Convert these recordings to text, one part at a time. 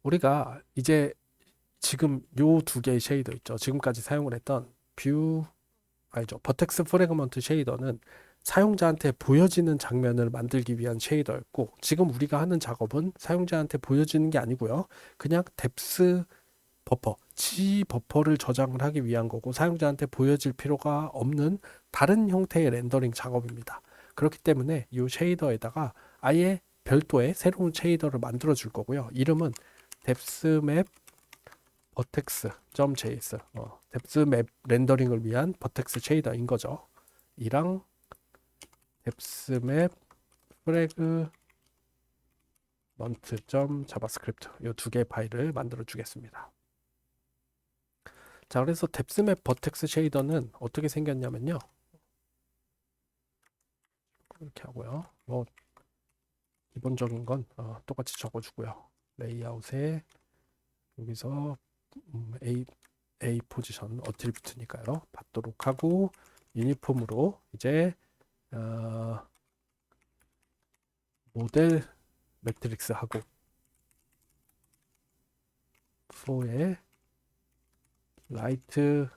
우리가 이제 지금 요 두 개의 쉐이더 있죠. 지금까지 사용을 했던 뷰 아니죠. 버텍스 프래그먼트 쉐이더는 사용자한테 보여지는 장면을 만들기 위한 쉐이더였고, 지금 우리가 하는 작업은 사용자한테 보여지는 게 아니고요. 그냥 뎁스 버퍼, G 버퍼를 저장을 하기 위한 거고, 사용자한테 보여질 필요가 없는 다른 형태의 렌더링 작업입니다. 그렇기 때문에 이 쉐이더에다가 아예 별도의 새로운 쉐이더를 만들어 줄 거고요. 이름은 뎁스맵 버텍스.js, 뎁스맵 렌더링을 위한 버텍스 쉐이더인 거죠. 이랑 뎁스맵 프래그먼트 .자바스크립트 이 두 개의 파일을 만들어 주겠습니다. 자, 그래서 뎁스맵 버텍스 쉐이더는 어떻게 생겼냐면요. 이렇게 하고요. 뭐 기본적인 건 똑같이 적어주고요. 레이아웃에 여기서 A 포지션 어트리뷰트니까요. 받도록 하고 유니폼으로 이제 모델 매트릭스 하고 4에 라이트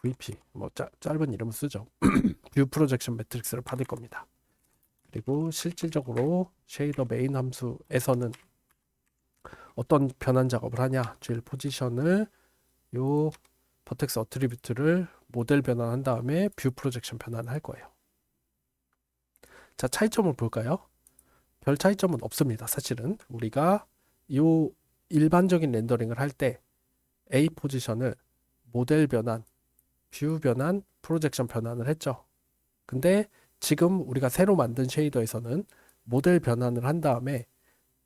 VP 짧은 이름을 쓰죠. 뷰 프로젝션 매트릭스를 받을 겁니다. 그리고 실질적으로 쉐이더 메인 함수에서는 어떤 변환 작업을 하냐, GL 포지션을 요 버텍스 어트리뷰트를 모델 변환한 다음에 뷰 프로젝션 변환을 할 거예요. 자, 차이점을 볼까요? 별 차이점은 없습니다. 사실은 우리가 요 일반적인 렌더링을 할 때 A 포지션을 모델 변환, 뷰 변환, 프로젝션 변환을 했죠. 근데 지금 우리가 새로 만든 쉐이더에서는 모델 변환을 한 다음에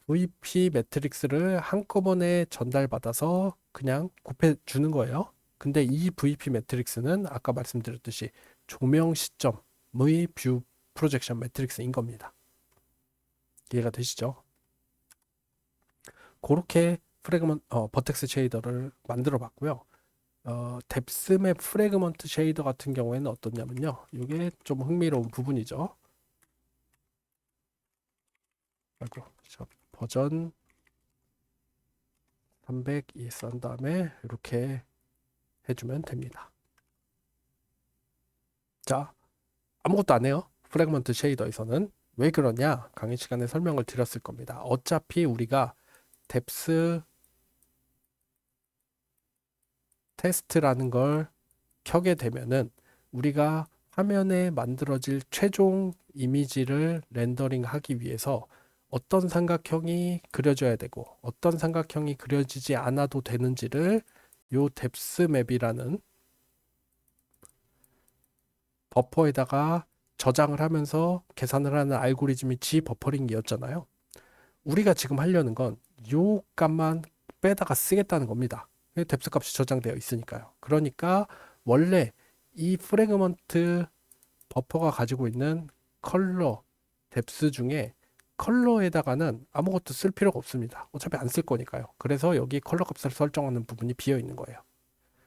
VP 매트릭스를 한꺼번에 전달받아서 그냥 곱해 주는 거예요. 근데 이 VP 매트릭스는 아까 말씀드렸듯이 조명 시점의 뷰 프로젝션 매트릭스인 겁니다. 이해가 되시죠? 그렇게 버텍스 쉐이더를 만들어 봤고요. 뎁스맵 프래그먼트 쉐이더 같은 경우에는 어떻냐면요. 이게 좀 흥미로운 부분이죠. 아이고, 버전 300 ES 한 다음에 이렇게 해주면 됩니다. 자, 아무것도 안 해요. 프래그먼트 쉐이더에서는. 왜 그러냐? 강의 시간에 설명을 드렸을 겁니다. 어차피 우리가 뎁스 테스트라는 걸 켜게 되면은 우리가 화면에 만들어질 최종 이미지를 렌더링 하기 위해서 어떤 삼각형이 그려져야 되고 어떤 삼각형이 그려지지 않아도 되는지를 요 뎁스 맵이라는 버퍼에다가 저장을 하면서 계산을 하는 알고리즘이 G 버퍼링이었잖아요. 우리가 지금 하려는 건 요 값만 빼다가 쓰겠다는 겁니다. 뎁스 값이 저장되어 있으니까요. 그러니까 원래 이 프래그먼트 버퍼가 가지고 있는 컬러 뎁스 중에 컬러에다가는 아무것도 쓸 필요가 없습니다. 어차피 안 쓸 거니까요. 그래서 여기 컬러 값을 설정하는 부분이 비어 있는 거예요.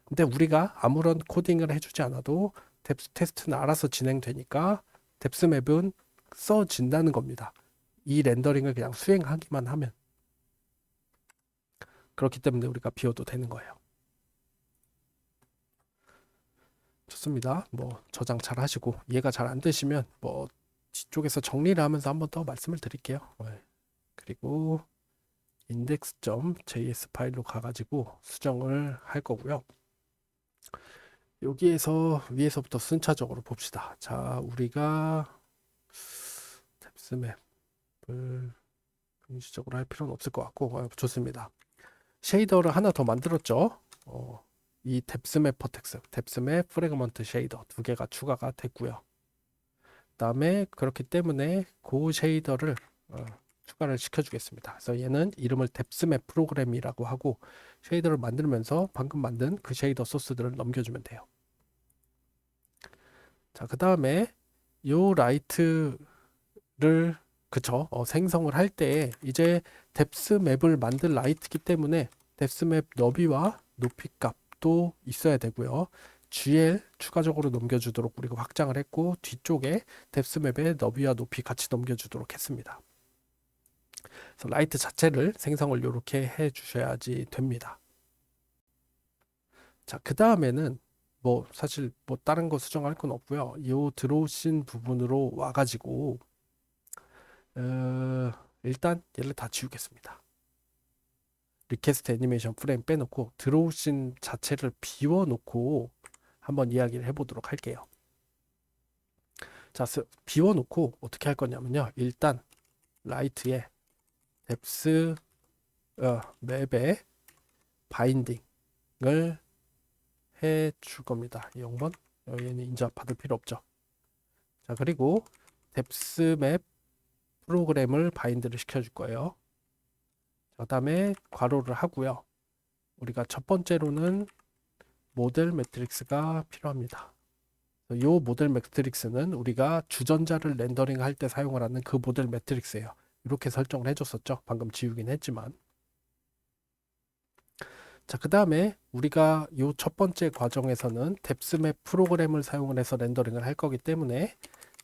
근데 우리가 아무런 코딩을 해주지 않아도 뎁스 테스트는 알아서 진행되니까 뎁스 맵은 써진다는 겁니다. 이 렌더링을 그냥 수행하기만 하면. 그렇기 때문에 우리가 비워도 되는 거예요. 좋습니다. 뭐 저장 잘 하시고 이해가 잘 안 되시면 뭐 뒤쪽에서 정리를 하면서 한번 더 말씀을 드릴게요. 네. 그리고 index.js 파일로 가가지고 수정을 할 거고요. 여기에서 위에서부터 순차적으로 봅시다. 자, 우리가 뎁스 맵을 공식적으로 할 필요는 없을 것 같고, 좋습니다. 쉐이더를 하나 더 만들었죠. 이 뎁스맵 버텍스, 뎁스맵 프래그먼트 쉐이더 두 개가 추가가 됐고요. 그다음에 그렇기 때문에 그 쉐이더를 추가를 시켜주겠습니다. 그래서 얘는 이름을 뎁스맵 프로그램이라고 하고 쉐이더를 만들면서 방금 만든 그 쉐이더 소스들을 넘겨주면 돼요. 자, 그 다음에 요 라이트를 생성을 할 때 이제 뎁스맵을 만들 라이트이기 때문에 뎁스맵 너비와 높이 값도 있어야 되고요. GL 추가적으로 넘겨주도록 우리가 확장을 했고 뒤쪽에 뎁스맵의 너비와 높이 같이 넘겨주도록 했습니다. 그래서 라이트 자체를 생성을 이렇게 해 주셔야지 됩니다. 자, 그 다음에는 뭐 사실 뭐 다른 거 수정할 건 없고요. 요 들어오신 부분으로 와가지고 일단 얘를 다 지우겠습니다. 리퀘스트 애니메이션 프레임 빼놓고 들어오신 자체를 비워놓고 한번 이야기를 해보도록 할게요. 자, 비워놓고 어떻게 할 거냐면요. 일단 라이트에 뎁스 맵에 바인딩을 해 줄 겁니다. 0번 얘는 인자 받을 필요 없죠. 자, 그리고 뎁스 맵 프로그램을 바인드를 시켜줄 거예요. 그 다음에 괄호를 하고요. 우리가 첫 번째로는 모델 매트릭스가 필요합니다. 이 모델 매트릭스는 우리가 주전자를 렌더링 할 때 사용을 하는 그 모델 매트릭스예요. 이렇게 설정을 해줬었죠. 방금 지우긴 했지만. 자, 그 다음에 우리가 이 첫 번째 과정에서는 뎁스맵 프로그램을 사용을 해서 렌더링을 할 거기 때문에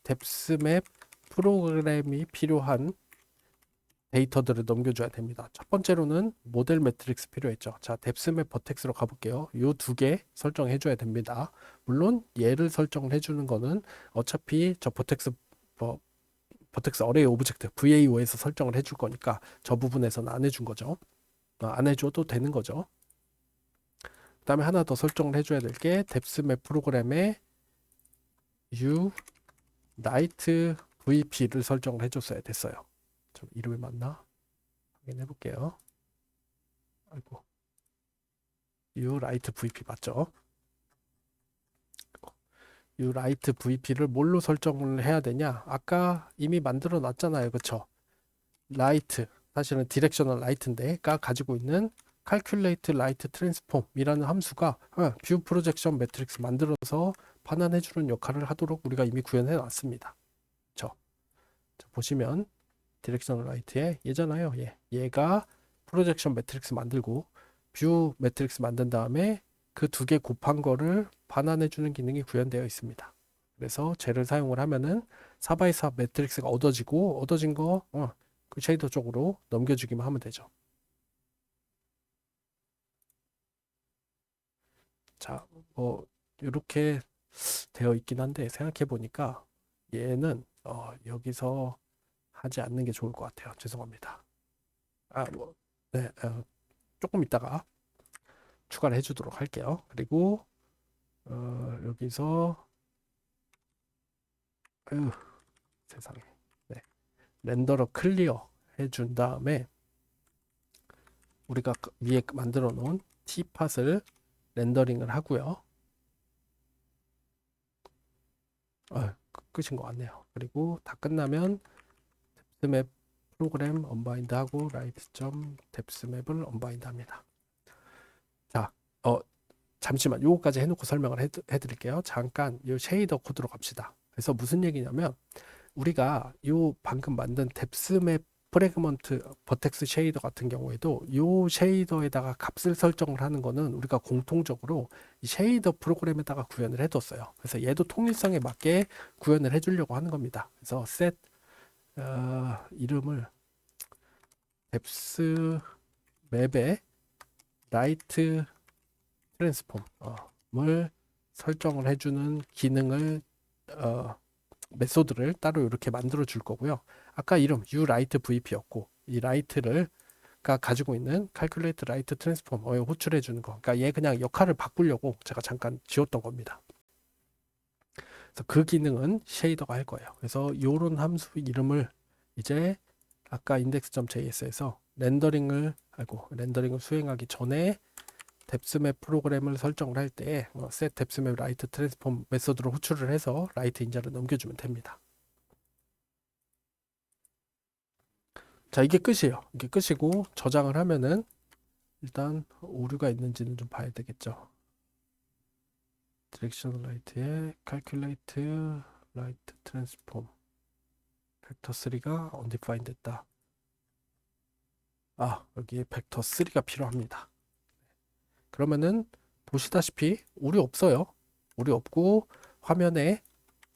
뎁스맵 프로그램이 필요한 데이터들을 넘겨줘야 됩니다. 첫 번째로는 모델 매트릭스 필요했죠. 자, 뎁스맵 버텍스로 가볼게요. 이 두 개 설정해 줘야 됩니다. 물론 얘를 설정을 해주는 거는 어차피 저 버텍스 어레이 오브젝트 VAO에서 설정을 해줄 거니까 저 부분에서는 안 해준 거죠. 안 해줘도 되는 거죠. 그 다음에 하나 더 설정을 해줘야 될 게 뎁스맵 프로그램에 U Write VP를 설정을 해줬어야 됐어요. 좀 이름이 맞나? 확인해 볼게요. 아이고, U Write VP 맞죠? U Write VP를 뭘로 설정을 해야 되냐? 아까 이미 만들어 놨잖아요, 그쵸? Write, 사실은 디렉셔널 라이트인데가 가지고 있는 calculate light transform이라는 함수가 뷰 프로젝션 매트릭스 만들어서 반환해 주는 역할을 하도록 우리가 이미 구현해 놨습니다. 그쵸? 자, 보시면 디렉셔널 라이트에 얘잖아요. 얘가 프로젝션 매트릭스 만들고 뷰 매트릭스 만든 다음에 그 두 개 곱한 거를 반환해 주는 기능이 구현되어 있습니다. 그래서 쟤를 사용을 하면은 4x4 매트릭스가 얻어지고 얻어진 거 그 쉐이더 쪽으로 넘겨주기만 하면 되죠. 자, 뭐 이렇게 되어 있긴 한데 생각해 보니까 얘는 여기서 하지 않는 게 좋을 것 같아요. 죄송합니다. 네, 조금 있다가 추가를 해주도록 할게요. 그리고 여기서 아유, 세상에 네, 렌더러 클리어 해준 다음에 우리가 위에 만들어 놓은 T팟을 렌더링을 하고요. 끝인 것 같네요. 그리고 다 끝나면 뎁스맵 프로그램 언바인드 하고 write.뎁스맵을 언바인드 합니다. 자, 잠시만 요거까지 해놓고 설명을 해드릴게요. 잠깐 이 쉐이더 코드로 갑시다. 그래서 무슨 얘기냐면 우리가 요 방금 만든 뎁스맵 프래그먼트 버텍스 쉐이더 같은 경우에도 요 쉐이더에다가 값을 설정을 하는 거는 우리가 공통적으로 이 쉐이더 프로그램에다가 구현을 해뒀어요. 그래서 얘도 통일성에 맞게 구현을 해주려고 하는 겁니다. 그래서 set 이름을 뎁스 맵에 라이트 트랜스폼을 설정을 해주는 기능을 메소드를 따로 이렇게 만들어 줄 거고요. 아까 이름 uWrite VP였고 이 write를 가지고 있는 calculate write transform에 호출해 주는 거. 그러니까 얘 그냥 역할을 바꾸려고 제가 잠깐 지웠던 겁니다. 그래서 그 기능은 쉐이더가 할 거예요. 그래서 이런 함수 이름을 이제 아까 index.js에서 렌더링을 수행하기 전에 뎁스맵 프로그램을 설정을 할 때 set 뎁스맵 write transform 메소드로 호출을 해서 write 인자를 넘겨주면 됩니다. 자, 이게 끝이에요. 이게 끝이고 저장을 하면은 일단 오류가 있는지는 좀 봐야 되겠죠. 디렉션 라이트에 calculate light transform 벡터 3가 undefined 됐다. 여기에 벡터 3가 필요합니다. 그러면은 보시다시피 오류 없어요. 오류 없고 화면에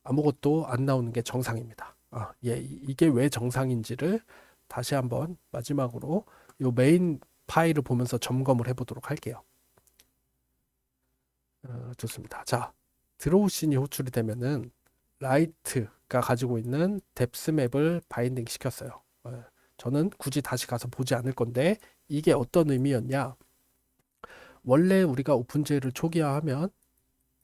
아무것도 안 나오는 게 정상입니다. 이게 왜 정상인지를 다시 한번 마지막으로 요 메인 파일을 보면서 점검을 해보도록 할게요. 좋습니다. 자, 드로우 씬이 호출이 되면은 라이트가 가지고 있는 뎁스 맵을 바인딩 시켰어요. 저는 굳이 다시 가서 보지 않을 건데 이게 어떤 의미였냐? 원래 우리가 오픈GL을 초기화하면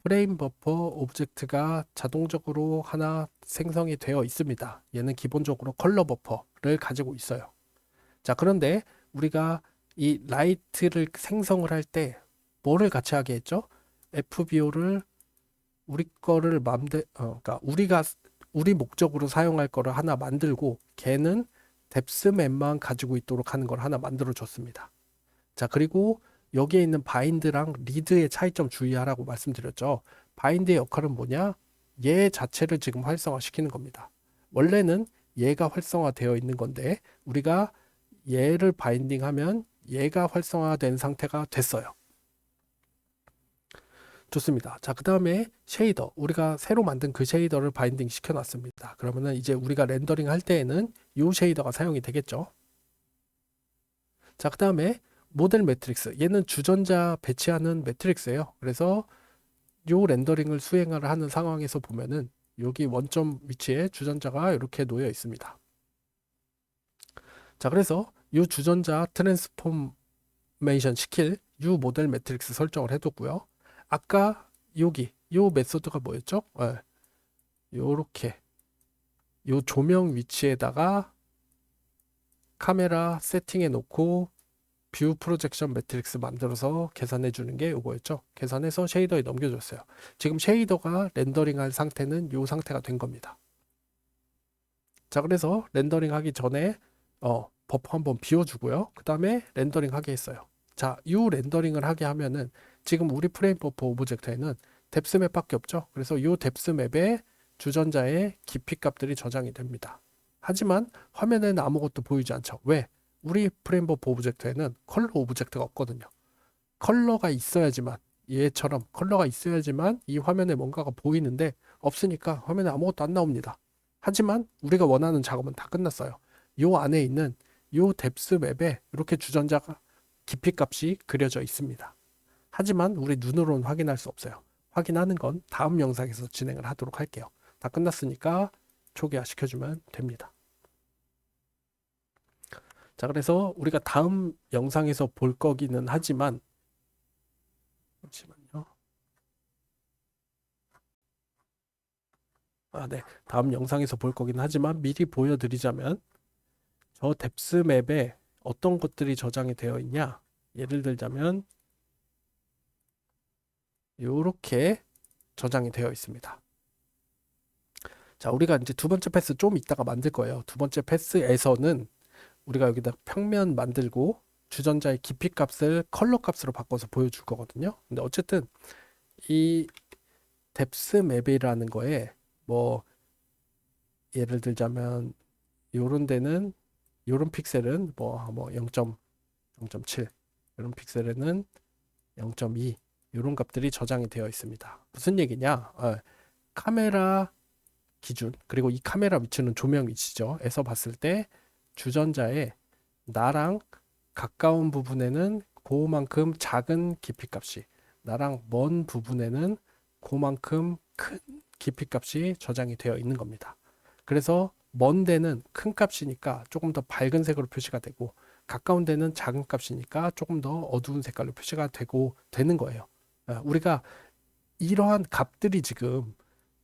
프레임 버퍼 오브젝트가 자동적으로 하나 생성이 되어 있습니다. 얘는 기본적으로 컬러 버퍼를 가지고 있어요. 자, 그런데 우리가 이 라이트를 생성을 할 때 뭐를 같이 하게 했죠? FBO를 우리 거를 그러니까 우리 목적으로 사용할 거를 하나 만들고 걔는 뎁스 맵만 가지고 있도록 하는 걸 하나 만들어 줬습니다. 자, 그리고 여기에 있는 바인드랑 리드의 차이점 주의하라고 말씀드렸죠. 바인드의 역할은 뭐냐? 얘 자체를 지금 활성화시키는 겁니다. 원래는 얘가 활성화되어 있는 건데 우리가 얘를 바인딩하면 얘가 활성화된 상태가 됐어요. 좋습니다. 자, 그 다음에 쉐이더. 우리가 새로 만든 그 쉐이더를 바인딩 시켜놨습니다. 그러면은 이제 우리가 렌더링 할 때에는 이 쉐이더가 사용이 되겠죠. 자, 그 다음에 모델 매트릭스. 얘는 주전자 배치하는 매트릭스예요. 그래서 요 렌더링을 수행을 하는 상황에서 보면은 여기 원점 위치에 주전자가 이렇게 놓여 있습니다. 자, 그래서 이 주전자 트랜스포메이션 시킬 이 모델 매트릭스 설정을 해뒀고요. 아까 여기 요 메소드가 뭐였죠? 요렇게 요 조명 위치에다가 카메라 세팅해 놓고 뷰 프로젝션 매트릭스 만들어서 계산해 주는 게 이거였죠. 계산해서 쉐이더에 넘겨줬어요. 지금 쉐이더가 렌더링할 상태는 이 상태가 된 겁니다. 자, 그래서 렌더링 하기 전에 버퍼 한번 비워주고요. 그 다음에 렌더링 하게 했어요. 자, 이 렌더링을 하게 하면은 지금 우리 프레임 버퍼 오브젝트에는 뎁스 맵밖에 없죠. 그래서 이 뎁스 맵에 주전자의 깊이 값들이 저장이 됩니다. 하지만 화면에는 아무것도 보이지 않죠. 왜? 우리 프레임 버퍼 오브젝트에는 컬러 오브젝트가 없거든요. 컬러가 있어야지만 얘처럼 컬러가 있어야지만 이 화면에 뭔가가 보이는데 없으니까 화면에 아무것도 안 나옵니다. 하지만 우리가 원하는 작업은 다 끝났어요. 요 안에 있는 요 뎁스 맵에 이렇게 주전자가 깊이 값이 그려져 있습니다. 하지만 우리 눈으로는 확인할 수 없어요. 확인하는 건 다음 영상에서 진행을 하도록 할게요. 다 끝났으니까 초기화 시켜주면 됩니다. 자, 그래서 우리가 다음 영상에서 볼 거기는 하지만 잠시만요. 네. 다음 영상에서 볼 거긴 하지만 미리 보여드리자면 저 뎁스 맵에 어떤 것들이 저장이 되어 있냐? 예를 들자면 이렇게 저장이 되어 있습니다. 자, 우리가 이제 두 번째 패스 좀 이따가 만들 거예요. 두 번째 패스에서는 우리가 여기다 평면 만들고 주전자의 깊이 값을 컬러 값으로 바꿔서 보여줄 거거든요. 근데 어쨌든 이 뎁스 맵이라는 거에 뭐 예를 들자면 요런 데는 요런 픽셀은 뭐 0.7 이런 픽셀에는 0.2 이런 값들이 저장이 되어 있습니다. 무슨 얘기냐? 카메라 기준 그리고 이 카메라 위치는 조명 위치죠. 에서 봤을 때 주전자에 나랑 가까운 부분에는 그만큼 작은 깊이 값이 나랑 먼 부분에는 그만큼 큰 깊이 값이 저장이 되어 있는 겁니다. 그래서 먼 데는 큰 값이니까 조금 더 밝은 색으로 표시가 되고 가까운 데는 작은 값이니까 조금 더 어두운 색깔로 표시가 되는 거예요. 우리가 이러한 값들이 지금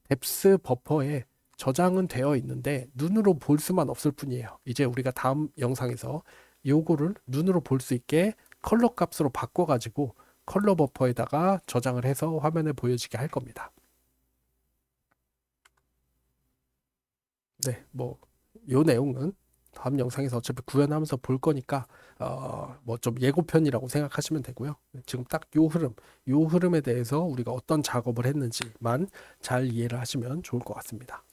뎁스 버퍼에 저장은 되어 있는데 눈으로 볼 수만 없을 뿐이에요. 이제 우리가 다음 영상에서 요거를 눈으로 볼 수 있게 컬러 값으로 바꿔가지고 컬러 버퍼에다가 저장을 해서 화면에 보여지게 할 겁니다. 네, 뭐 요 내용은 다음 영상에서 어차피 구현하면서 볼 거니까 뭐 좀 예고편이라고 생각하시면 되고요. 지금 딱 요 흐름에 대해서 우리가 어떤 작업을 했는지만 잘 이해를 하시면 좋을 것 같습니다.